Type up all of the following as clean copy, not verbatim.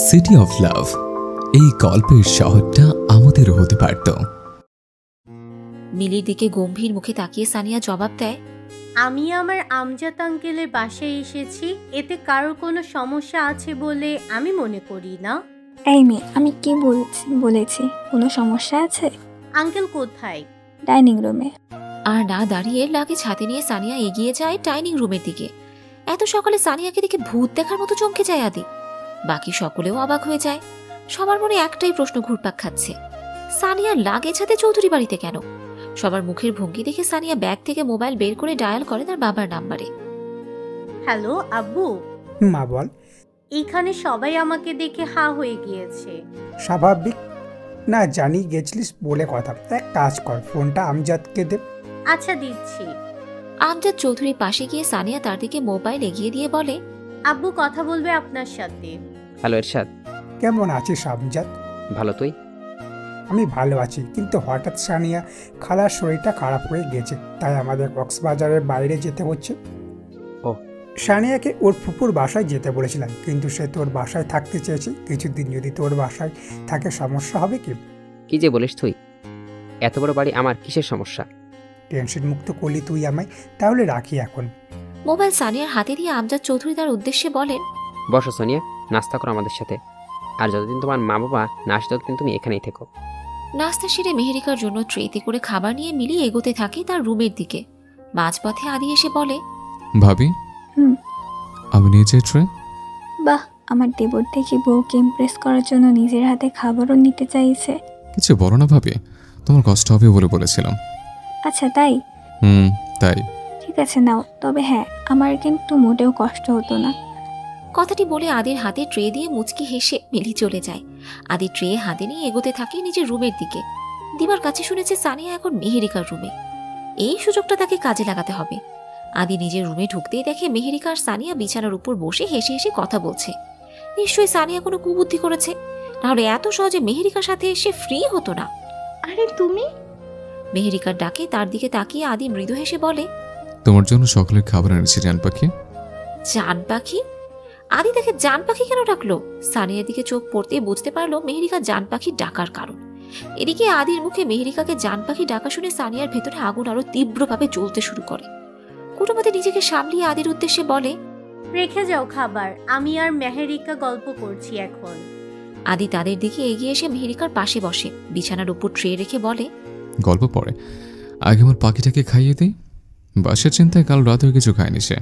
City of love, এই গল্পের শহরটা আমাদেরও হতে পারত। মিলির দিকে গম্ভীর মুখে তাকিয়ে সানিয়া জবাব দেয়, আমি আমার আমজাদ আঙ্কেলের বাসায় এসেছি, এতে কারোর কোনো সমস্যা আছে বলে আমি মনে করি না। এই মেয়ে, আমি কি বলেছি কোনো সমস্যা আছে? আঙ্কেল কোথায়? ডাইনিং রুমে। আর না দাঁড়িয়ে লাগেজ হাতে নিয়ে সানিয়া এগিয়ে যায় ডাইনিং রুমের দিকে। এত সকালে সানিয়াকে দেখে ভূত দেখার মতো চমকে যায় আদি। বাকি সকলেও অবাক হয়ে যায়। সবার মনে একটাই প্রশ্ন ঘুরপাক খাচ্ছে, সানিয়া লাগেজ হাতে চৌধুরী বাড়িতে কেন? সবার মুখের ভঙ্গি দেখে সানিয়া ব্যাগ থেকে মোবাইল বের করে ডায়াল করে তার বাবার নাম্বারে। হ্যালো আব্বু। মা বল। এখানে সবাই আমাকে দেখে হা হয়ে গিয়েছে। স্বাভাবিক না, জানি গেছিলিস বলে কথা। এক কাজ কর, ফোনটা আমজাদকে দে। আচ্ছা দিচ্ছি। আমজাদ চৌধুরীর পাশে গিয়ে সানিয়া তার দিকে মোবাইল এগিয়ে দিয়ে বলে, আব্বু কথা বলবে আপনার সাথে। হ্যালো এরশাদ, কেমন আছিস আমজাদ? ভালো, তুই? আমি ভালো আছি, কিন্তু হঠাৎ সানিয়া খালার শরীরটা খারাপ হয়ে গেছে, তাই আমাদের কক্সবাজারের বাইরে যেতে হচ্ছে। ও, সানিয়াকে ওর ফুপুর বাসায় যেতে বলেছিলাম, কিন্তু সে তোর বাসায় থাকতে চেয়েছে কিছুদিন। যদি তোর বাসায় থাকে সমস্যা হবে কি? কি যে বলিস তুই? এত বড় বাড়ি, আমার কিসের সমস্যা? টেনশন মুক্ত করলি তুই আমায়, তাহলে রাখি এখন। মোবাইল সানিয়ার হাতে দিয়ে আমজাদ চৌধুরী তার উদ্দেশ্যে বলেন, বসো সোনিয়া, নাস্তা করো আমাদের সাথে। আর যতদিন তোমার মা বাবা না আসে ততদিন তুমি এখানেই থেকো। নাস্তা সেরে মেহেরিকার জন্য ট্রেতে করে খাবার নিয়ে মিলি এগোতে থাকে তার রুমের দিকে। মাঝপথে আদি এসে বলে, ভাবি আমি নিচে ট্রে। বাহ, আমার দেবর দেখি বউকে ইমপ্রেস করার জন্য নিজের হাতে খাবারও নিতে চাইছে। কিছু বলো না ভাবি, তোমার কষ্ট হবে বলে বলেছিলাম। আচ্ছা তাই? তাই। ঠিক আছে নাও, তবে হ্যাঁ, আমার কিন্তু মোটেও কষ্ট হতো না। কথাটি বলে আদির হাতে ট্রে দিয়ে মুচকি হেসে মিলি চলে যায়। আদি ট্রে হাতে নিয়ে এগোতে থাকে নিজের রুমের দিকে। দিবার কাছে শুনেছে সানিয়া এখন মেহেরিকার রুমে। এই সুযোগটা তাকে কাজে লাগাতে হবে। আদি নিজের রুমে ঢুকতেই দেখে মেহেরিকা আর সানিয়া বিছানার উপর বসে হেসে হেসে কথা বলছে। নিশ্চয়ই সানিয়া কোনো কুবুদ্ধি করেছে, নাহলে এত সহজে মেহেরিকার সাথে এসে ফ্রি হতো না। আরে তুমি? মেহেরিকার ডাকে তার দিকে তাকিয়ে আদি মৃদু হেসে বলে, তোমার জন্য সকালের খাবার এনেছি জান পাখি। জান পাখি? আদি তাকে জান পাখি কেন ডাকলো? সানিয়ার দিকে চোখ পড়তে বুঝতে পারলো মেহেরিকা জান পাখি ডাকার কারণ। এদিকে আদির মুখে মেহেরিকাকে জান পাখি ডাকা শুনে সানিয়ার ভেতরে আগুন আরো তীব্রভাবে জ্বলতে শুরু করে। কোনোমতে নিজেকে সামলিয়ে আদির উদ্দেশ্যে বলে, রেখে যাও খাবার, আমি আর মেহেরিকা গল্প করছি এখন। আদি তাদের দিকে এগিয়ে এসে মেহেরিকার পাশে বসে বিছানার উপর ট্রে রেখে বলে, গল্প পরে আগে আমার পাখিটাকে খাইয়ে দিই। বাসের চিন্তায় কাল রাতেও কিছু খায়নি সে।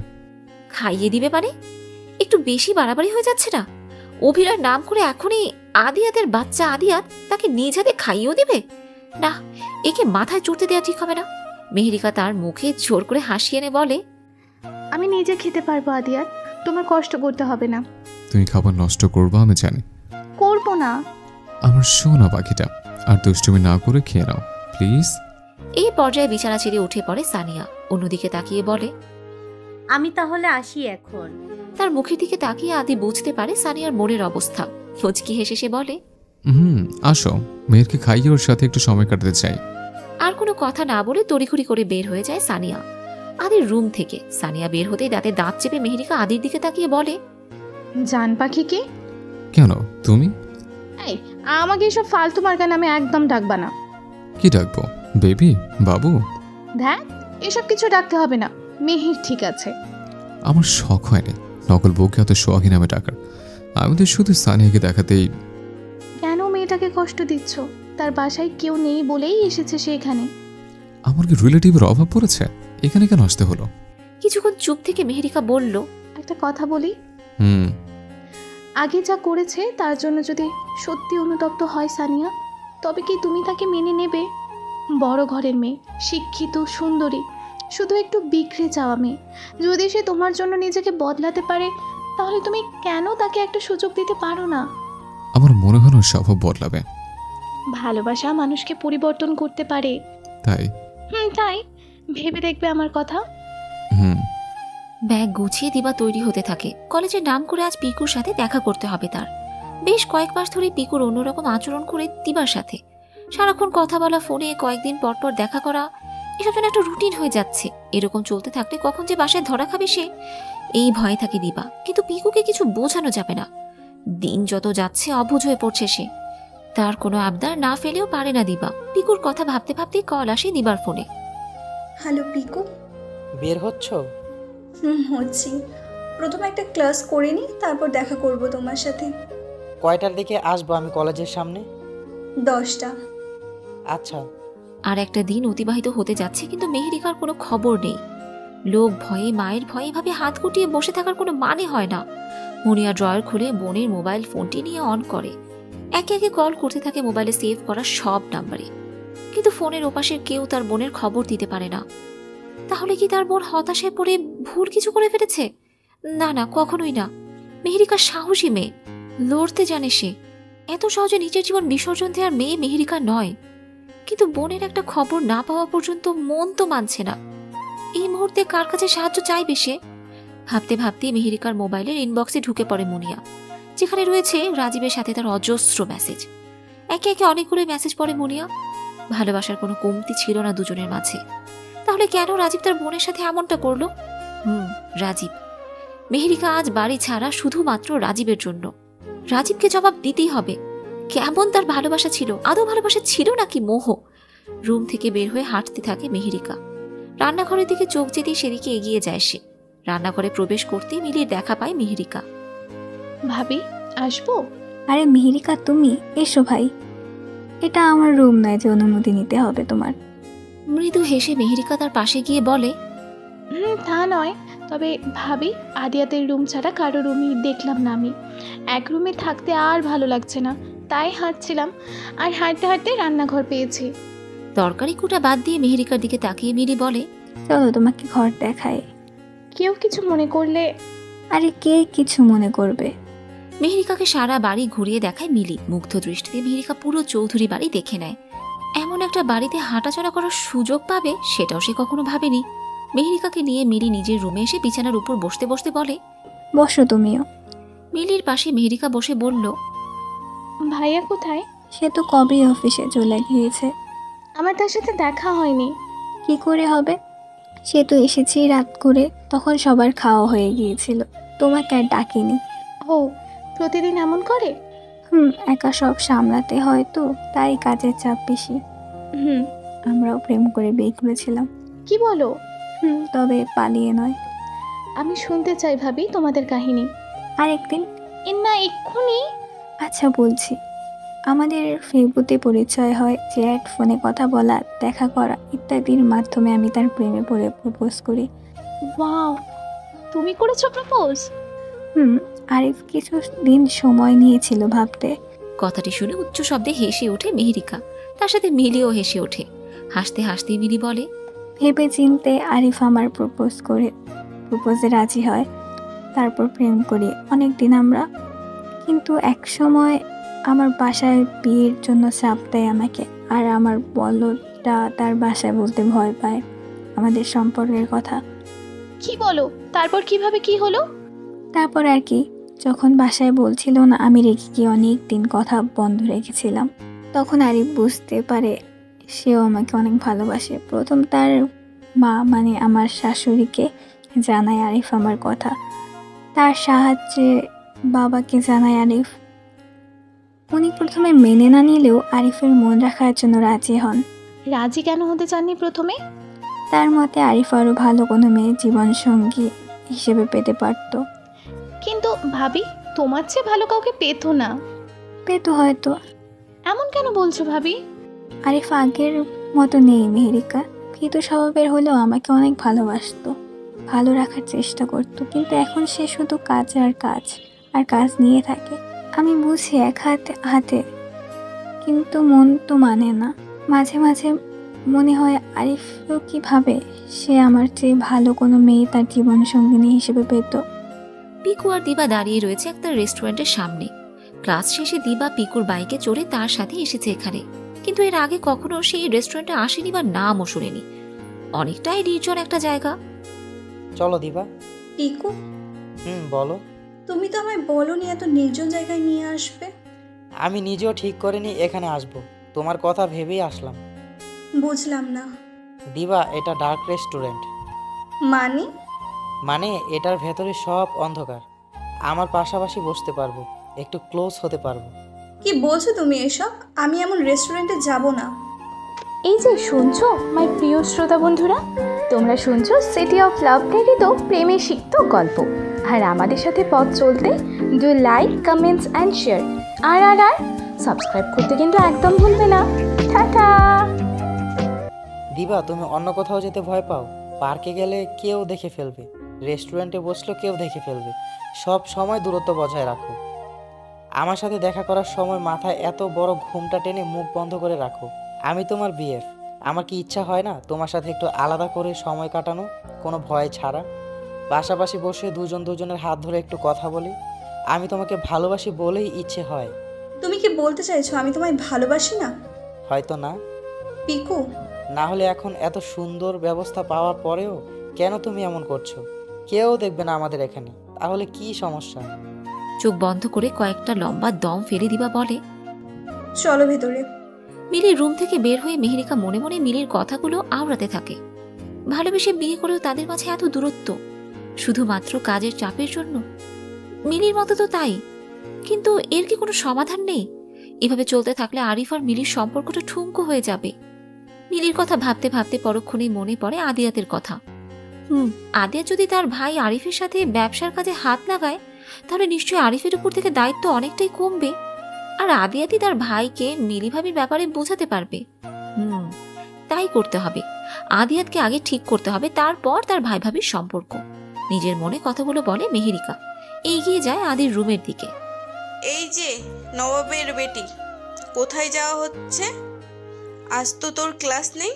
খাইয়ে দিবে মানে? একটু বেশি বাড়াবাড়ি হয়ে যাচ্ছে না? অভিনয়ের নাম করে এখনই আদিয়াতের বাচ্চা আদিয়াত তাকে নিজ হাতে খাইয়েও দিবে? না, একে মাথায় চড়তে দেওয়া ঠিক হবে না। মেহেরিকা তার মুখে জোর করে হাসি এনে বলে, আমি নিজে খেতে পারবো আদিয়াত, তোমার কষ্ট করতে হবে না। তুমি খাবার নষ্ট করবো আমি জানি। করবো না। আমার সোনা পাখিটা, আর দুষ্টুমি না করে খেয়ে নাও প্লিজ। এই পর্যায়ে বিছানা ছেড়ে উঠে পড়ে সানিয়া। অন্যদিকে তাকিয়ে বলে, আমি তাহলে আসি এখন। তার মুখের দিকে তাকিয়ে আদি বুঝতে পারে সানিয়ার মনের অবস্থা। ফচকি হেসে সে বলে, আসো, মেয়েরকে খাইয়ে ওর সাথে একটু সময় কাটাতে চাই। আর কোনো কথা না বলে তড়িঘড়ি করে বের হয়ে যায় সানিয়া আদির রুম থেকে। সানিয়া বের হতেই দাঁতে দাঁত চেপে মেহেরিকা আদির দিকে তাকিয়ে বলে, জান পাখি কি? কেন তুমি? এই, আমাকে এসব ফালতু মার্কা নামে একদম ডাকবা না। কি ডাকবো? বেবি, বাবু? দেখ, এসব কিছু ডাকতে হবে না, মেহির ঠিক আছে। আমার শখ হয়নি নকল বউকে অত শখই নামে ডাকার। আমি তো শুধু সানিয়াকে দেখাতেই। কেন মেয়েটাকে কষ্ট দিচ্ছ? তার বাসায় কেউ নেই বলেই এসেছে সে এখানে। আমার কি রিলেটিভের অভাব পড়েছে? এখানে কেন আসতে হলো? কিছুক্ষণ চুপ থেকে মেহেরিকা বলল, একটা কথা বলি, আগে যা করেছে তার জন্য যদি সত্যি অনুতপ্ত হয় সানিয়া, তবে কি তুমি তাকে মেনে নেবে? বড় ঘরের মেয়ে, শিক্ষিত, সুন্দরী, শুধু একটু বিগড়ে যাওয়া মেয়ে। যদি সে তোমার জন্য নিজেকে বদলাতে পারে, তাহলে তুমি কেন তাকে একটা সুযোগ দিতে পারো না? আমার মনে হয় না স্বভাব বদলাবে। ভালোবাসা মানুষকে পরিবর্তন করতে পারে। তাই? তাই ভেবে দেখবে আমার কথা। ব্যাগ গুছিয়ে দিবা তৈরি হতে থাকে। কলেজের নাম করে আজ পিকুর সাথে দেখা করতে হবে তার। বেশ কয়েক মাস ধরে পিকুর অন্যরকম আচরণ করে দিবার সাথে। সারাক্ষণ কথা বলা, ফোনে কয়েকদিন পর পর দেখা করা, এসব যেন একটা রুটিন হয়ে যাচ্ছে। এরকম চলতে থাকলে কখন যে বাসায় ধরা খাবে সে, এই ভয়ে থাকে দিবা। কিন্তু পিকুকে কিছু বোঝানো যাবে না। দিন যত যাচ্ছে অবুঝ হয়ে পড়ছে সে। তার কোনো আবদার না ফেলেও পারে না দিবা। পিকুর কথা ভাবতে ভাবতেই কল আসে দিবার ফোনে। হ্যালো পিকু। বের হচ্ছ? হচ্ছি। প্রথমে একটা ক্লাস করে নিই, তারপর দেখা করব তোমার সাথে। কয়টার দিকে আসবো আমি কলেজের সামনে? 10টা। আচ্ছা। আর একটা দিন অতিবাহিত হতে যাচ্ছে, কিন্তু মেহেরিকার কোনো খবর নেই। লোক ভয়ে, মায়ের ভয়ে এভাবে হাত গুটিয়ে বসে থাকার কোনো মানে হয় না। মুনিয়া ড্রয়ার খুলে বোনের মোবাইল ফোনটি নিয়ে অন করে। একে একে কল করতে থাকে মোবাইলে সেভ করা সব নাম্বারে, কিন্তু ফোনের ওপাশের কেউ তার বোনের খবর দিতে পারে না। তাহলে কি তার বোন হতাশায় পড়ে ভুল কিছু করে ফেলেছে? না না, কখনোই না। মেহেরিকা সাহসী মেয়ে, লড়তে জানে সে। এত সহজে নিজের জীবন বিসর্জন দেওয়ার মেয়ে মেহেরিকা নয়। কিন্তু বোনের একটা খবর না পাওয়া পর্যন্ত মন তো মানছে না। এই মুহূর্তে কার কাছে সাহায্য চাইবে সে? ভাবতে ভাবতে মেহেরিকার মোবাইলের ইনবক্সে ঢুকে পড়ে মুনিয়া, যেখানে রয়েছে রাজীবের সাথে তার অজস্র মেসেজ। একে একে অনেকগুলো মেসেজ পড়ে মুনিয়া। ভালোবাসার কোনো কমতি ছিল না দুজনের মাঝে। তাহলে কেন রাজীব তার বোনের সাথে এমনটা করলো? রাজীব। মেহেরিকা আজ বাড়ি ছাড়া শুধুমাত্র রাজীবের জন্য। রাজীবকে জবাব দিতেই হবে। কেমন তার ভালোবাসা ছিল? আদৌ ভালোবাসা ছিল নাকি মোহ? রুম থেকে বের হয়ে হাঁটতে থাকে মেহেরিকা। রান্নাঘরের দিকে চোখ যেতেই সেদিকে এগিয়ে যায় সে। রান্নাঘরে প্রবেশ করতেই মিলির দেখা পায় মেহেরিকা। ভাবি, আসবো? আরে মেহেরিকা, তুমি এসো ভাই। এটা আমার রুম নয় যে অনুমতি নিতে হবে তোমার। মৃদু হেসে মেহেরিকা তার পাশে গিয়ে বলে, তা নয়, তবে ভাবি আদিয়াতের রুম ছাড়া কারো রুমই দেখলাম না আমি। এক রুমে থাকতে আর ভালো লাগছে না, তাই হাঁটছিলাম, আর হাঁটতে হাঁটতে রান্নাঘর পেয়েছি। তরকারি কুটা বাদ দিয়ে মেহেরিকার দিকে তাকিয়ে মিলি বলে, চলো তোমাকে ঘর দেখায়। কেউ কিছু মনে করলে? আরে কে কিছু মনে করবে? মেহেরিকাকে সারা বাড়ি ঘুরিয়ে দেখায় মিলি। মুগ্ধ দৃষ্টিতে মেহেরিকা পুরো চৌধুরী বাড়ি দেখে নেয়। এমন একটা বাড়িতে হাঁটাচলা করার সুযোগ পাবে সেটাও সে কখনো ভাবেনি। মেহেরিকাকে নিয়ে মিলি নিজের রুমে এসে বিছানার উপর বসতে বসতে বলে, বসো তুমিও। মিলির পাশে মেহেরিকা বসে বলল, ভাইয়া কোথায়? সে তো কবেই অফিসে চলে গিয়েছে। আমার তার সাথে দেখা হয়নি। কি করে হবে? সে তো এসেছি রাত করে, তখন সবার খাওয়া হয়ে গিয়েছিল, তোমাকে আর ডাকিনি। ও, প্রতিদিন এমন করে? একা সব সামলাতে হয় তো, তাই কাজের চাপ বেশি। আমরাও প্রেম করে বিয়ে করেছিলাম। কি বলো? তবে পালিয়ে নয়। আমি শুনতে চাই ভাবি তোমাদের কাহিনী। আরেকদিন। না, এক্ষুনি? আচ্ছা বলছি। আমাদের ফেসবুকে পরিচয় হয়, চ্যাট, ফোনে কথা বলা, দেখা করা ইত্যাদির মাধ্যমে আমি তার প্রেমে পড়ে প্রপোজ করি। ওয়াও, তুমি করেছো প্রপোজ? আরিফ কিছু দিন সময় নিয়েছিল ভাবতে। কথাটি শুনে উচ্চ শব্দে হেসে ওঠে মেহেরিকা। তার সাথে মিলিও হেসে ওঠে। হাসতে হাসতে মিলি বলে, ভেবে চিনতে আরিফ আমার প্রপোজে রাজি হয়। তারপর প্রেম করি অনেক দিন আমরা। কিন্তু এক সময় আমার বাসায় বিয়ের জন্য চাপ দেয় আমাকে, আর আমার বলটা তার বাসায় বলতে ভয় পায় আমাদের সম্পর্কের কথা। কি বলো? তারপর কিভাবে কি হলো? তারপর আর কি, যখন বাসায় বলছিল না, আমি রেখে গিয়ে অনেক দিন কথা বন্ধ রেখেছিলাম। তখন আরিফ বুঝতে পারে সেও আমাকে অনেক ভালোবাসে। প্রথম তার মা মানে আমার শাশুড়িকে জানায় আরিফ আমার কথা। তার সাহায্যে বাবাকে জানায় আরিফ। উনি প্রথমে মেনে না নিলেও আরিফের মন রাখার জন্য রাজি হন। রাজি কেন হতে চাননি প্রথমে? তার মতে আরিফ আরও ভালো কোনো মেয়ে জীবনসঙ্গী হিসেবে পেতে পারত। কিন্তু ভাবি, তোমার চেয়ে ভালো কাউকে পেতো না? পেতো হয়তো। এমন কেন বলছো ভাবি? আরিফ আগের মতো নেই মেহেরিকা। কিন্তু স্বভাবের হলেও আমাকে অনেক ভালোবাসতো, ভালো রাখার চেষ্টা করতো। কিন্তু এখন সে শুধু কাজ আর কাজ আর কাজ নিয়ে থাকে। আমি বুঝি এক হাতে, কিন্তু মন তো মানে না। মাঝে মাঝে মনে হয় আরিফও কি ভাবে সে আমার চেয়ে ভালো কোনো মেয়ে তার জীবনসঙ্গিনী হিসেবে পেত। পিকু আর দিবা দাঁড়িয়ে রয়েছে একটা রেস্টুরেন্টের সামনে। ক্লাস শেষে দিবা পিকুর বাইকে চড়ে তার সাথে এসেছে এখানে, কিন্তু এর আগে কখনো সেই রেস্টুরেন্টে আসেনি বা নামও শুনেনি। অনেকটাই নির্জন একটা জায়গা। চলো দিবা। পিকু, বলো। তুমি তো আমায় বলোনি এত নির্জন জায়গায় নিয়ে আসবে। আমি নিজেও ঠিক করিনি এখানে আসবো, তোমার কথা ভেবেই আসলাম। বুঝলাম না। দিবা, এটা ডার্ক রেস্টুরেন্ট। মানে? মানে এটার ভেতরে সব অন্ধকার। আমার পাশাপাশি বসতে পারবো, একটু ক্লোজ হতে পারবো। কি বলছো তুমি এসব? আমি এমন রেস্টুরেন্টে যাব না। এই যে শুনছো মাই প্রিয় শ্রোতা বন্ধুরা, তোমরা শুনছো সিটি অফ লাভ প্রেরিত প্রেমে সিক্ত গল্প। আর আমাদের সাথে পথ চলতে do like, comments and share. আর সাবস্ক্রাইব করতে কিন্তু একদম ভুলবে না। টাটা। দিবা, তুমি অন্য কোথাও যেতে ভয় পাও? পার্কে গেলে কেউ দেখে ফেলবে, রেস্টুরেন্টে বসলেও কেউ দেখে ফেলবে। সব সময় দূরত্ব বজায় রাখো। আমার সাথে দেখা করার সময় মাথায় এত বড় ঘুমটা টেনে মুখ বন্ধ করে রাখো। আমি তোমার বিএফ। আমার কি ইচ্ছা হয় না তোমার সাথে একটু আলাদা করে সময় কাটানো, কোনো ভয় ছাড়া? পাশাপাশি বসে দুজনের হাত ধরে একটু কথা বলি। আমি তোমাকে ভালোবাসি বলেই ইচ্ছে হয়। তুমি কি বলতে চাইছো আমি তোমায় ভালোবাসি না? হয়তো না। পিকু, না হলে এখন এত সুন্দর ব্যবস্থা পাওয়ার পরেও কেন তুমি এমন করছো? কেউ দেখবে না আমাদের এখানে, তাহলে কি সমস্যা? চোখ বন্ধ করে কয়েকটা লম্বা দম ফেলে দিবা বলে, চলো ভেতরে। মিলির রুম থেকে বের হয়ে মেহেরিকা মনে মনে মিলির কথাগুলো আওড়াতে থাকে। ভালোবেসে বিয়ে করেও তাদের মাঝে এত দূরত্ব, শুধুমাত্র কাজের চাপের জন্য। মিলির মতো তো তাই, কিন্তু এর কি কোনো সমাধান নেই? এভাবে চলতে থাকলে আরিফ আর মিলির সম্পর্কটা ঠুনকো হয়ে যাবে। মিলির কথা ভাবতে ভাবতে পরক্ষণেই মনে পড়ে আদিয়াতের কথা। আদিয়া যদি তার ভাই আরিফের সাথে ব্যবসার কাজে হাত লাগায়, তাহলে নিশ্চয়ই আরিফের উপর থেকে দায়িত্ব অনেকটাই কমবে, আর আদিয়াতি তার ভাইকে মিলি ভাবির ব্যাপারে বোঝাতে পারবে। তাই করতে হবে। আদিয়াতকে আগে ঠিক করতে হবে, তারপর তার ভাই ভাবির সম্পর্ক। নিজের মনে কথাগুলো বলে মেহেরিকা। এগিয়ে যায় আদির রুমের দিকে। এই যে নবাবের বেটি, কোথায় যাওয়া হচ্ছে? আজ তো তোর ক্লাস নেই।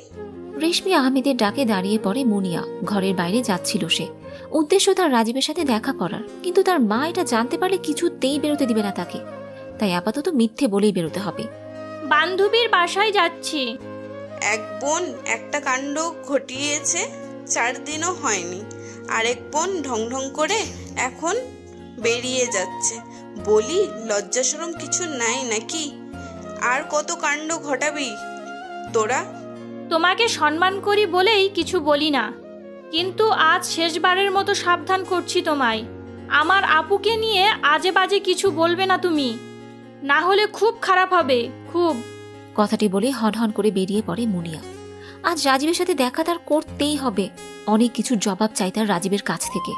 রেশমি আহমেদের ডাকে দাঁড়িয়ে পড়ে মুনিয়া। ঘরের বাইরে যাচ্ছিল সে, উদ্দেশ্য তার রাজীবের সাথে দেখা করার, কিন্তু তার মা এটা জানতে পারলে কিছুতেই বেরোতে দিবে না তাকে। তাই আপাতত মিথ্যে বলেই বেরোতে হবে। বান্ধবীর বাসায় যাচ্ছি। এক বোন একটা কাণ্ড ঘটিয়েছে, 4 দিনও হয়নি। আরেক বোন ঢং ঢং করে এখন বেরিয়ে যাচ্ছে। বলি, লজ্জা শরম কিছু নাই নাকি? আর কত কাণ্ড ঘটাবি তোরা? তোমাকে সম্মান করি বলেই কিছু বলি না, কিন্তু আজ শেষবারের মতো সাবধান করছি তোমায়। আমার আপুকে নিয়ে আজে বাজে কিছু বলবে না তুমি, না হলে খুব খারাপ হবে, খুব। কথাটি বলে হনহন করে বেরিয়ে পড়ে মুনিয়া। আজ রাজীবের সাথে দেখা তার করতেই হবে। অনেক কিছু জবাব চাই তার রাজীবের কাছ থেকে।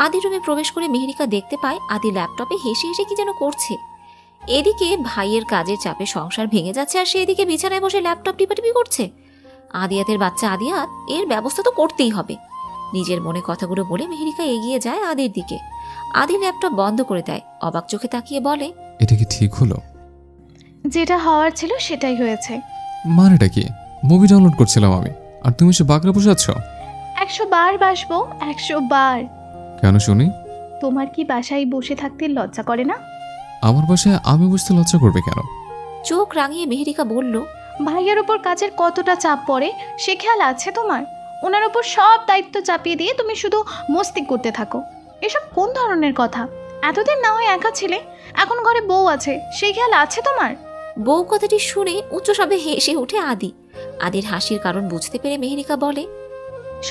আদি রুমে প্রবেশ করে মেহেরিকা দেখতে পায় আদি ল্যাপটপে হেসে হেসে কি যেন করছে। এদিকে ভাইয়ের কাজের চাপে সংসার ভেঙে যাচ্ছে, আর সে এদিকে বিছানায় বসে ল্যাপটপ টিপাটিপি করছে। আদিয়াতের বাচ্চা আদিয়াত, এর ব্যবস্থা তো করতেই হবে। নিজের মনে কথাগুলো বলে মেহেরিকা এগিয়ে যায় আদির দিকে। আদি ল্যাপটপ বন্ধ করে দেয়, অবাক চোখে তাকিয়ে বলে, এটা কি ঠিক হলো? যেটা হওয়ার ছিল সেটাই হয়েছে। মানেটা কি? মুভি ডাউনলোড করছিলাম আমি, আর তুমি সে বাগড়া বসে আছো। 100 বার বাসবো, 100 বার। কেন শুনি? তোমার কি বাসায় বসে থাকতে লজ্জা করে না? আমার বাসায় আমি বসতে লজ্জা করবে কেন? চোখ রাঙিয়ে মেহেরিকা বলল, ভাইয়ের উপর কাজের কতটা চাপ পড়ে সে খেয়াল আছে তোমার? ওনার উপর সব দায়িত্ব চাপিয়ে দিয়ে তুমি শুধু মস্তি করতে থাকো। এসব কোন ধরনের কথা? এতদিন না হয় একা ছিলে, এখন ঘরে বউ আছে, সেই খেয়াল আছে তোমার? বউ কথাটি শুনে উচ্চস্বরে হেসে ওঠে আদি। আদির হাসির কারণ বুঝতে পেরে মেহেরিকা বলে,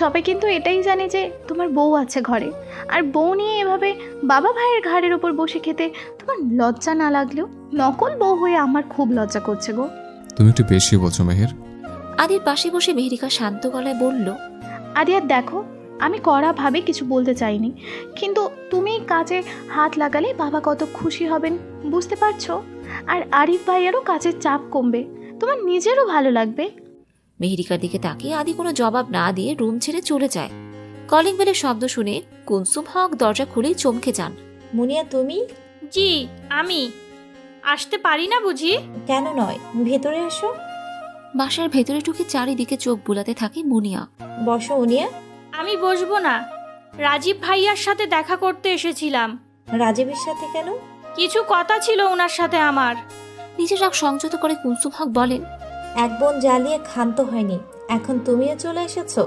সবাই কিন্তু এটাই জানে যে তোমার বউ আছে ঘরে, আর বউ নিয়ে এভাবে বাবা ভাইয়ের ঘাড়ের উপর বসে খেতে তোমার লজ্জা না লাগলেও নকল বউ হয়ে আমার খুব লজ্জা করছে গো। তুমি একটু বেশি বলছো মেহের। আদির পাশে বসে মেহেরিকা শান্ত গলায় বলল, আদিয়ার দেখো, আমি কড়াভাবে কিছু বলতে চাইনি, কিন্তু তুমি কাজে হাত লাগালে বাবা কত খুশি হবেন বুঝতে পারছো? আর আরিফ ভাইয়েরও কাজের চাপ কমবে, তোমার নিজেরও ভালো লাগবে। মেহেরিকার দিকে তাকিয়ে আদি কোনো জবাব না দিয়ে রুম ছেড়ে চলে যায়। কলিং বেলের শব্দ শুনে কুনসুম হক দরজা খুলেই চমকে যান। মুনিয়া, তুমি? জি, আমি আসতে পারি না বুঝি? কেন নয়, ভেতরে আসো। বাসার ভেতরে ঢুকে চারিদিকে চোখ বুলাতে থাকে মুনিয়া। বসো মুনিয়া। আমি বসবো না, রাজীব ভাইয়ার সাথে দেখা করতে এসেছিলাম। রাজীবের সাথে কেন? কিছু কথা ছিল ওনার সাথে আমার। নিজের রাগ সংযত করে কুনসুম হক বলেন, এক বোন জ্বালিয়ে ক্ষান্ত হয়নি, এখন তুমিও চলে এসেছো।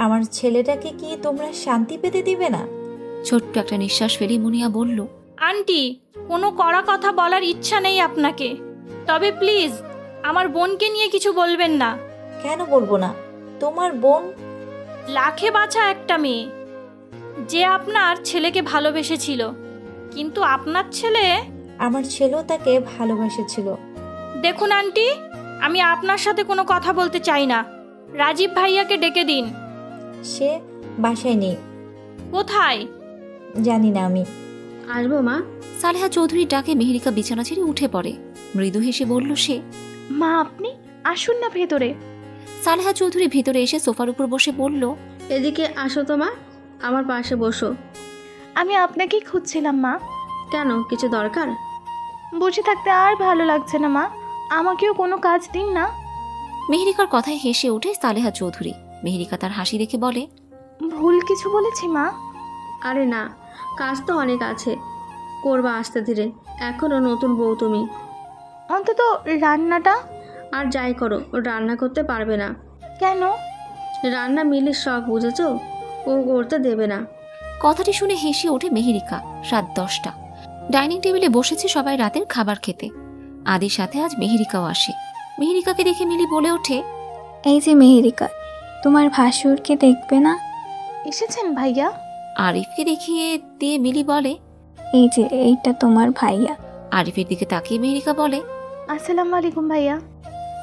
আমার ছেলেটাকে কি তোমরা শান্তি পেতে দিবে না? ছোট্ট একটা নিঃশ্বাস ফেলে মুনিয়া বলল, আন্টি, কোনো কড়া কথা বলার ইচ্ছা নেই আপনাকে, তবে প্লিজ আমার বোনকে নিয়ে কিছু বলবেন না। কেন বলবো না? তোমার বোন লাখে বাঁচা একটা মেয়ে, যে আপনার ছেলেকে ভালোবেসেছিল, কিন্তু আপনার ছেলে আমার ছেলেও তাকে ভালোবাসেছিল। দেখুন আন্টি, আমি আপনার সাথে কোনো কথা বলতে চাই না। রাজীব ভাইয়াকে ডেকে দিন। সে বাসায় নেই। কোথায় জানি না আমি। আসবো মা। সালেহা চৌধুরীর ডাকে মেহেরিকা বিছানা ছেড়ে উঠে পড়ে। মৃদু হেসে বলল সে, মা আপনি আসুন না ভেতরে। সালেহা চৌধুরী ভিতরে এসে সোফার উপর বসে বলল, এদিকে আসো তো মা, আমার পাশে বসো। আমি আপনাকেই খুঁজছিলাম মা। কেন, কিছু দরকার? বসে থাকতে আর ভালো লাগছে না মা, আমাকেও কোনো কাজ দিন না। মেহেরিকার কথায় হেসে ওঠে সালেহা চৌধুরী। মেহেরিকা তার হাসি দেখে বলে, ভুল কিছু বলেছি মা? আরে না, কাজ তো অনেক আছে, করবা আস্তে ধীরে, এখনও নতুন বউ তুমি। অন্তত রান্নাটা। আর যাই করো, রান্না করতে পারবে না। কেন? রান্না মিলির শখ, বুঝেছো? ও করতে দেবে না। কথাটি শুনে হেসে ওঠে মেহেরিকা। রাত 10টা। ডাইনিং টেবিলে বসেছে সবাই রাতের খাবার খেতে। আদির সাথে আজ মেহেরিকাও আসে। মেহেরিকাকে দেখে মিলি বলে ওঠে, এই যে মেহেরিকা, তোমার ভাসুরকে দেখবে না? এসেছেন ভাইয়া? আরিফকে দেখিয়ে দিয়ে মিলি বলে, এই যে এইটা তোমার ভাইয়া। আরিফের দিকে তাকিয়ে মেহেরিকা বলে, আসসালামু আলাইকুম ভাইয়া।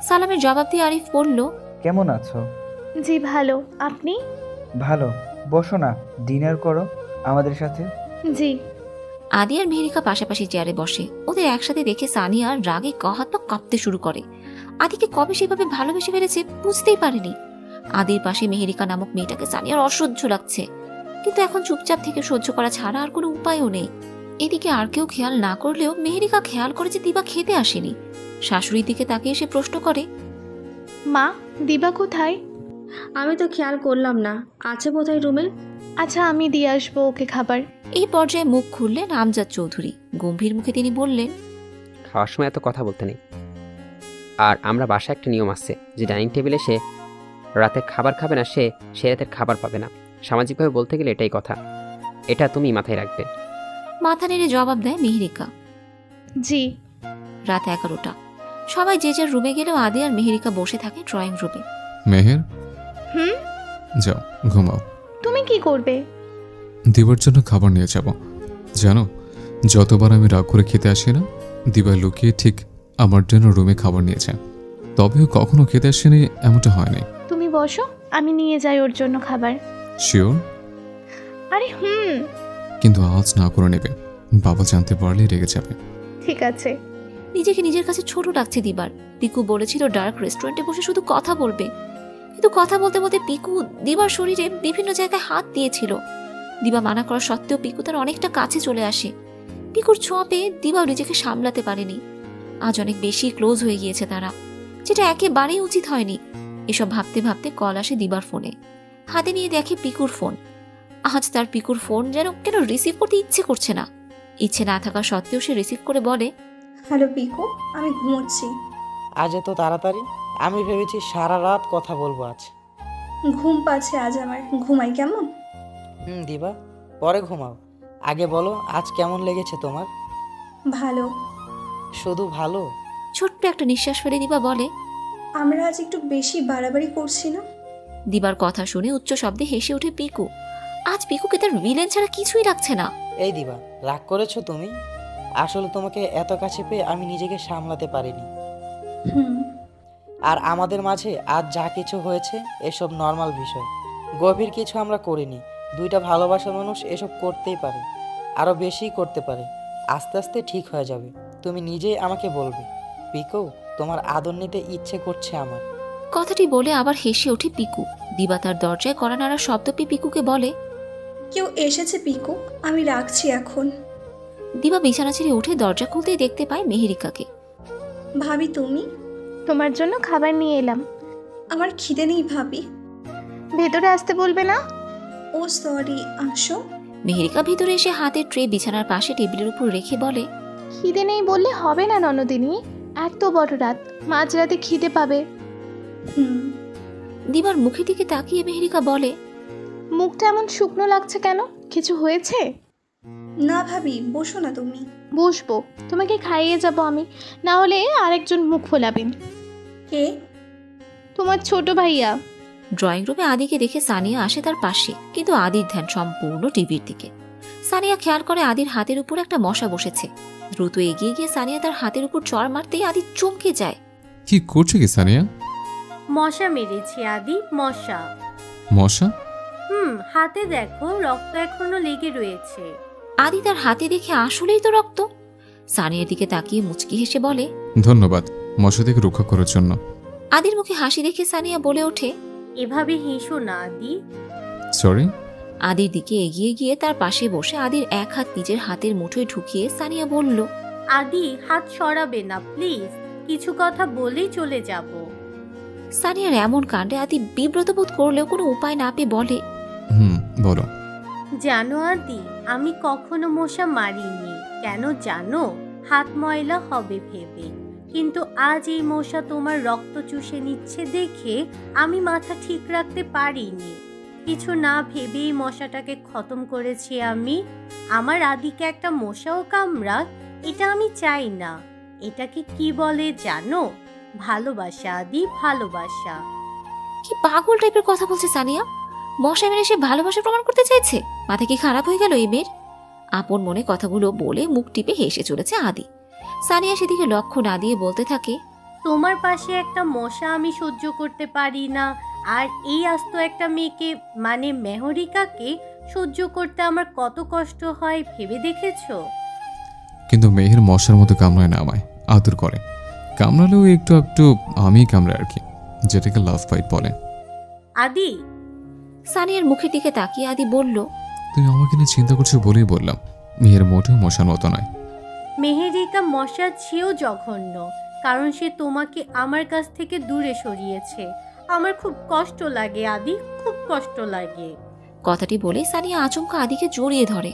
সালামের জবাব দিয়ে আরিফ বলল, কেমন আছো? জি ভালো, আপনি? ভালো, বসো না, ডিনার করো আমাদের সাথে। জি। আদি আর মেহেরিকা পাশাপাশি চেয়ারে বসে। ওদের একসাথে দেখে সানিয়া রাগে হাত পা কাঁপতে শুরু করে। আদিকে কবে সেভাবে ভালোবেসে ফেলেছে বুঝতেই পারেনি। আদির পাশে মেহেরিকা নামক মেয়েটাকে সানিয়ার অসহ্য লাগছে, কিন্তু এখন চুপচাপ থেকে সহ্য করা ছাড়া আর কোনো উপায়ও নেই। এদিকে আর কেউ খেয়াল না করলেও মেহেরিকা খেয়াল করে যে দিবা খেতে আসেনি। শাশুড়ির দিকে তাকিয়ে এসে প্রশ্ন করে, মা দিবা কোথায়? আমি তো খেয়াল করলাম না, আছে বোধহয় রুমে। আচ্ছা আমি দিয়ে আসবো ওকে খাবার। এই পর্যায়ে মুখ খুললেন আমজাদ চৌধুরী। গম্ভীর মুখে তিনি বললেন, খাওয়ার সময় এত কথা বলতে নেই। আর আমরা বাসায় একটা নিয়ম আছে যে ডাইনিং টেবিলে সে রাতে খাবার খাবে না, সে রাতের খাবার পাবে না। সামাজিকভাবে বলতে গেলে এটাই কথা, এটা তুমি মাথায় রাখবে। মাথা নেড়ে জবাব দেয় মেহেরিকা, জি। রাত 11টা। সবাই যে যার রুমে গেলেও আদি আর মেহেরিকা বসে থাকে ড্রয়িং রুমে। মেহের, যাও ঘুমাও। তুমি কি করবে? দিবার জন্য খাবার নিয়ে যাব। জানো, যতবার আমি রাগ করে খেতে আসি না, দিবা লুকিয়ে ঠিক আমার জন্য রুমে খাবার নিয়েছে। তবেও কখনো খেতে আসেনি এমনটা হয়নি। তুমি বসো, আমি নিয়ে যাই ওর জন্য খাবার। শিওর? আরে কিন্তু আজ না করে নেবে, বাবা জানতে পারলে রেগে যাবে। ঠিক আছে। নিজেকে নিজের কাছে ছোট লাগছে দিবার। পিকু বলেছিল ডার্ক রেস্টুরেন্টে বসে শুধু কথা বলবে, কিন্তু কথা বলতে বলতে পিকু দিবার শরীরে বিভিন্ন জায়গায় হাত দিয়েছিল। দিবা মানা করা সত্ত্বেও পিকু তার অনেকটা কাছে চলে আসে। পিকুর ছোঁয়া পেয়ে দিবাও নিজেকে সামলাতে পারেনি। আজ অনেক বেশি ক্লোজ হয়ে গিয়েছে তারা, যেটা একেবারেই উচিত হয়নি। এসব ভাবতে ভাবতে কল আসে দিবার ফোনে। হাতে নিয়ে দেখে পিকুর ফোন। আজ তার পিকুর ফোন যেন কেন রিসিভ করতে ইচ্ছে করছে না। ইচ্ছে না থাকা সত্ত্বেও সে রিসিভ করে বলে, হ্যালো পিকু, আমি ঘুমোচ্ছি। আজ এত তাড়াতাড়ি? আমি ভেবেছি সারা রাত কথা বলবো আজ। ঘুম পাচ্ছে আজ আমার, ঘুমাই কেমন? দিবা, পরে ঘুমাও। আগে বলো আজ কেমন লেগেছে তোমার? ভালো। শুধু ভালো? ছোট্ট একটা নিঃশ্বাস ফেলে দিবা বলে, আমরা আজ একটু বেশি বাড়াবাড়ি করছি না? দিবার কথা শুনে উচ্চ শব্দে হেসে ওঠে পিকু। আজ পিকুকে তার ভিলেন ছাড়া কিছুই লাগছে না। এই দিবা, রাগ করেছো তুমি? আসলে তোমাকে এত কাছে পেয়ে আমি নিজেকে সামলাতে পারিনি। আর আমাদের মাঝে আজ যা কিছু হয়েছে এসব নর্মাল বিষয়, গভীর কিছু আমরা করিনি। দুইটা ভালোবাসার মানুষ এসব করতেই পারে, আরো বেশি করতে পারে। আস্তে আস্তে ঠিক হয়ে যাবে, তুমি নিজেই আমাকে বলবে। পিকু, তোমার আদর নিতে ইচ্ছে করছে আমার। কথাটি বলে আবার হেসে ওঠে পিকু। দিবা তার দরজায় কড়া নাড়া শব্দ পেয়ে পিকুকে বলে, কেউ এসেছে পিকু, আমি রাখছি এখন। দিবা বিছানা ছেড়ে উঠে দরজা খুলতেই দেখতে পায় মেহেরিকাকে। ভাবি তুমি? তোমার জন্য খাবার নিয়ে এলাম। আমার খিদে নেই ভাবি। ভেতরে আসতে বলবে না? ও সরি, আসো। মেহেরিকা ভিতরে এসে হাতের ট্রে বিছানার পাশে টেবিলের উপর রেখে বলে, খিদে নেই বললে হবে না ননদিনী, এত বড় রাত, মাঝরাতে খিদে পাবে। দিবার মুখের দিকে তাকিয়ে মেহেরিকা বলে, মুখটা এমন শুকনো লাগছে কেন? কিছু হয়েছে? না ভাবি, বসো না তুমি। বসবো, তোমাকে খাইয়ে যাব আমি, না হলে আরেকজন মুখ ফোলাবেন। কে? তোমার ছোট ভাইয়া। ড্রয়িং রুমে আদিকে দেখে সানিয়া আসে তার পাশে, কিন্তু আদির ধ্যান সম্পূর্ণ টিভির দিকে। সানিয়া খেয়াল করে আদির হাতের উপর একটা মশা বসেছে। দ্রুত এগিয়ে গিয়ে সানিয়া তার হাতের উপর চড় মারতেই আদি চমকে যায়। কি করছে কি সানিয়া? মশা মেরেছি আদি, মশা। মশা? হাতে দেখো, রক্ত এখনো লেগে রয়েছে। আদি তার হাতে দেখে আসলেই তো রক্ত। সানিয়ার দিকে তাকিয়ে মুচকি হেসে বলে, ধন্যবাদ মশা থেকে রক্ষা করার জন্য। আদির মুখে হাসি দেখে সানিয়া বলে ওঠে, এভাবে হেসো না আদি। সরি। আদির দিকে এগিয়ে গিয়ে তার পাশে বসে আদির এক হাত নিজের হাতের মুঠোয় ঢুকিয়ে সানিয়া বলল, আদি হাত সরাবে না প্লিজ, কিছু কথা বলেই চলে যাব। সানিয়ার এমন কাণ্ডে আদি বিব্রত বোধ করলেও কোনো উপায় না পেয়ে বলে, বলো। জানো আদি, আমি কখনো মশা মারিনি। কেন জানো? হাত ময়লা হবে ভেবে। কিন্তু আজ এই মশা তোমার রক্ত চুষে নিচ্ছে দেখে আমি মাথা ঠিক রাখতে পারিনি। কিছু না ভেবেই মশাটাকে খতম করেছি আমি। আমার আদিকে একটা মশাও কামড়াক, এটা আমি চাই না। এটাকে কি বলে জানো? ভালোবাসা আদি, ভালোবাসা। কি পাগল টাইপের কথা বলছে সানিয়া? মশা মেরে সে ভালোবাসা প্রমাণ করতে চাইছে? মাথা কি খারাপ হয়ে গেল এই মেয়ের? আপন মনে কথাগুলো বলে মুখ টিপে হেসে চলেছে আদি। সানিয়া সেদিকে লক্ষ্য না দিয়ে বলতে থাকে, তোমার পাশে একটা মশা আমি সহ্য করতে পারি না, আর এই আস্ত একটা মেয়েকে মানে মেহরিকাকে সহ্য করতে আমার কত কষ্ট হয় ভেবে দেখেছো? কিন্তু মেহের মশার মতো কামড়ায় না, আমায় আদর করে। কামড়ালেও একটু একটু আমি কামড়াই আর কি, যেটাকে লাভ ফাইট বলে। আদি। সানিয়ার মুখের দিকে তাকিয়ে আদি বলল, তুমি আমাকে নিয়ে চিন্তা করছো বলেই বললাম, মেহের মোটেও মশার মতো নয়। মেহেরিকা মশার চেয়েও জঘন্য, কারণ সে তোমাকে আমার কাছ থেকে দূরে সরিয়েছে। আমার খুব কষ্ট লাগে আদি, খুব কষ্ট লাগে। কথাটি বলে সানিয়া আচমকা আদিকে জড়িয়ে ধরে।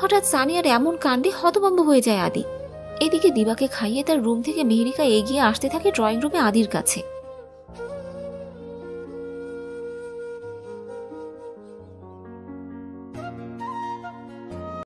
হঠাৎ সানিয়ার এমন কাণ্ডে হতভম্ব হয়ে যায় আদি। এদিকে দিবাকে খাইয়ে তার রুম থেকে মেহেরিকা এগিয়ে আসতে থাকে ড্রয়িং রুমে আদির কাছে।